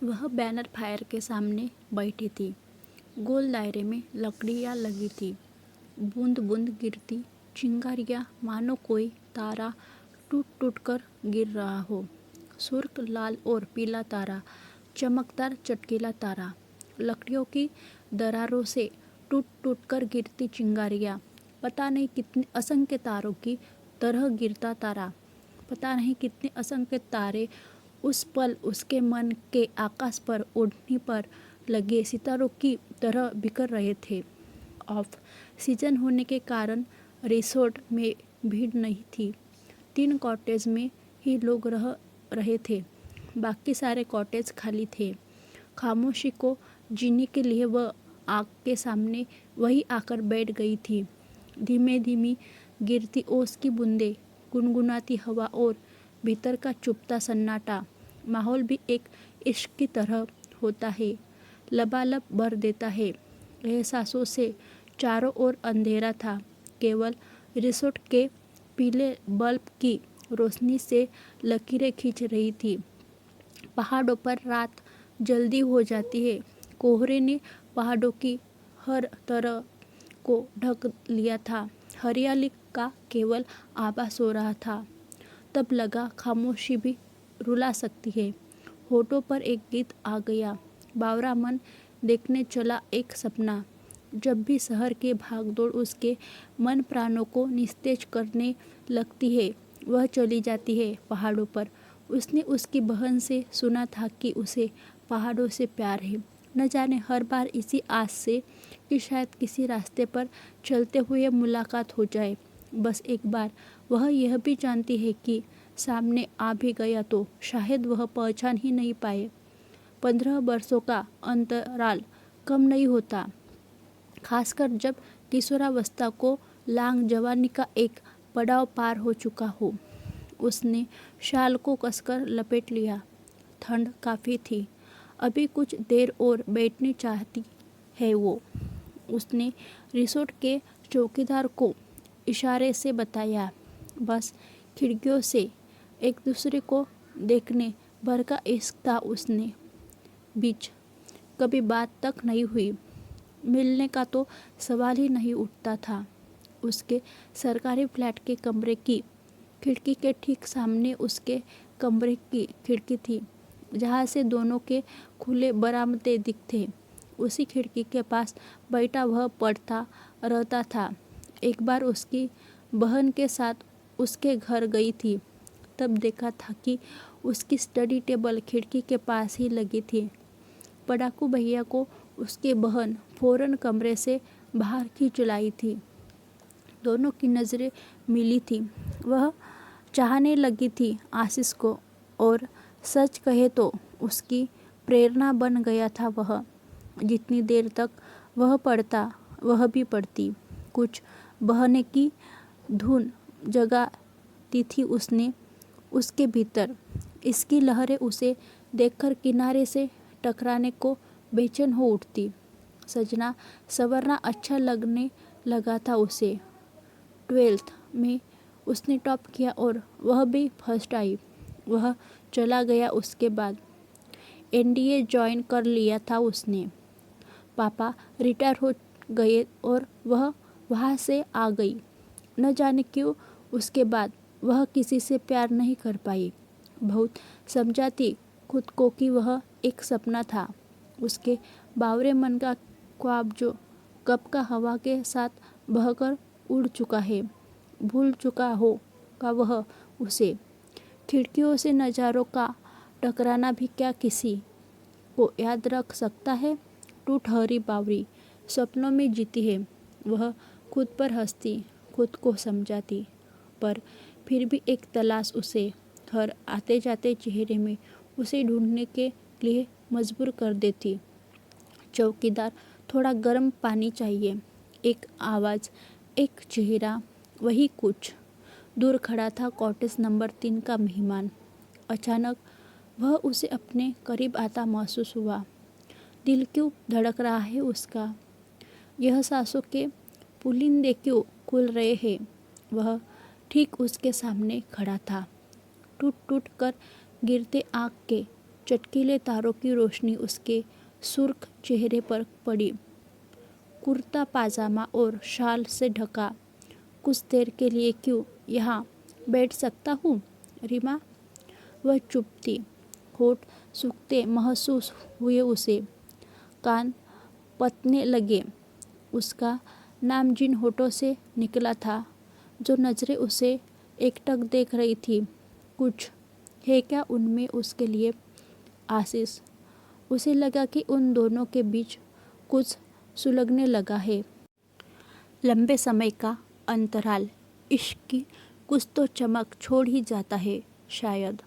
वह banner fire के सामने बैठी थी। गोल दायरे में लकड़ियाँ लगी थी, बूंद बूंद गिरती चिंगारियाँ मानो कोई तारा टूट टूट कर गिर रहा हो। सुर्ख लाल और पीला तारा, चमकदार चटकीला तारा, लकड़ियों की दरारों से टूट टूट कर गिरती चिंगारियाँ, पता नहीं कितने असंख्य तारों की तरह गिरता तारा। पता नहीं कितने असंख्य तारे उस पल उसके मन के आकाश पर ओढ़नी पर लगे सितारों की तरह बिखर रहे थे। ऑफ सीजन होने के कारण रिसोर्ट में भीड़ नहीं थी। 3 कॉटेज में ही लोग रह रहे थे, बाकी सारे कॉटेज खाली थे। खामोशी को जीने के लिए वह आग के सामने वही आकर बैठ गई थी। धीमे धीमी गिरती ओस की बूंदें, गुनगुनाती हवा और भीतर का चुपता सन्नाटा। माहौल भी एक इश्क की तरह होता है, लबालब भर देता है। एहसासों से चारों ओर अंधेरा था, केवल रिसोर्ट के पीले बल्ब की रोशनी से लकीरें खींच रही थी। पहाड़ों पर रात जल्दी हो जाती है। कोहरे ने पहाड़ों की हर तरह को ढक लिया था। हरियाली का केवल आभास हो रहा था। तब लगा खामोशी भी रुला सकती है। होठों पर एक गीत आ गया। बावरा मन देखने चला एक सपना। जब भी शहर के भागदौड़ उसके मन प्राणों को निस्तेज करने लगती है, वह चली जाती है पहाड़ों पर। उसने उसकी बहन से सुना था कि उसे पहाड़ों से प्यार है। न जाने हर बार इसी आस से कि शायद किसी रास्ते पर चलते हुए मुलाकात हो जाए। बस एक बार वह यह भी जानती है कि सामने आ भी गया तो शायद वह पहचान ही नहीं पाए। 15 वर्षों का अंतराल कम नहीं होता, खासकर जब किशोरावस्था को लांग जवानी का एक पड़ाव पार हो चुका हो। उसने शाल को कसकर लपेट लिया। ठंड काफ़ी थी। अभी कुछ देर और बैठनी चाहती है वो। उसने रिसोर्ट के चौकीदार को इशारे से बताया। बस खिड़कियों से एक दूसरे को देखने भर का इश्क था उसने बीच। कभी बात तक नहीं हुई, मिलने का तो सवाल ही नहीं उठता था। उसके सरकारी फ्लैट के कमरे की खिड़की के ठीक सामने उसके कमरे की खिड़की थी, जहाँ से दोनों के खुले बरामदे दिखते। उसी खिड़की के पास बैठा वह पढ़ता रहता था। एक बार उसकी बहन के साथ उसके घर गई थी, तब देखा था कि उसकी स्टडी टेबल खिड़की के पास ही लगी थी। पढ़ाकू भैया को उसकी बहन फौरन कमरे से बाहर खींच लाई थी। दोनों की नज़रें मिली थी। वह चाहने लगी थी आशीष को, और सच कहे तो उसकी प्रेरणा बन गया था वह। जितनी देर तक वह पढ़ता, वह भी पढ़ती। कुछ बहने की धुन जगाती थी उसने उसके भीतर। इसकी लहरें उसे देखकर किनारे से टकराने को बेचैन हो उठती। सजना संवरना अच्छा लगने लगा था उसे। 12th में उसने टॉप किया और वह भी फर्स्ट आई। वह चला गया उसके बाद। एनडीए ज्वाइन कर लिया था उसने। पापा रिटायर हो गए और वह वहाँ से आ गई। न जाने क्यों उसके बाद वह किसी से प्यार नहीं कर पाई। बहुत समझाती खुद को कि वह एक सपना था। उसके बावरे मन का ख्वाब जो कब का हवा के साथ बहकर उड़ चुका है। भूल चुका होगा वह उसे। खिड़कियों से नज़ारों का टकराना भी क्या किसी को याद रख सकता है। टू ठहरी बावरी सपनों में जीती है। वह खुद पर हंसती, खुद को समझाती, पर फिर भी एक तलाश उसे हर आते जाते चेहरे में उसे ढूंढने के लिए मजबूर कर देती। चौकीदार, थोड़ा गर्म पानी चाहिए। एक आवाज़, एक चेहरा, वही कुछ। दूर खड़ा था कॉटेज नंबर 3 का मेहमान। अचानक वह उसे अपने करीब आता महसूस हुआ। दिल क्यों धड़क रहा है उसका? यह सांसों के पुलिंदे क्यों खुल रहे हैं? वह ठीक उसके सामने खड़ा था। टूट टूट कर गिरते आँख के चटकीले तारों की रोशनी उसके सुर्ख चेहरे पर पड़ी। कुर्ता पाजामा और शाल से ढका। कुछ देर के लिए क्यों यहाँ बैठ सकता हूँ रीमा? वह चुप थी। होठ सूखते महसूस हुए उसे। कान पतने लगे। उसका नाम जिन होठों से निकला था, जो नज़रें उसे एकटक देख रही थी, कुछ है क्या उनमें उसके लिए? आशीष। उसे लगा कि उन दोनों के बीच कुछ सुलगने लगा है। लंबे समय का अंतराल इश्क की कुछ तो चमक छोड़ ही जाता है शायद।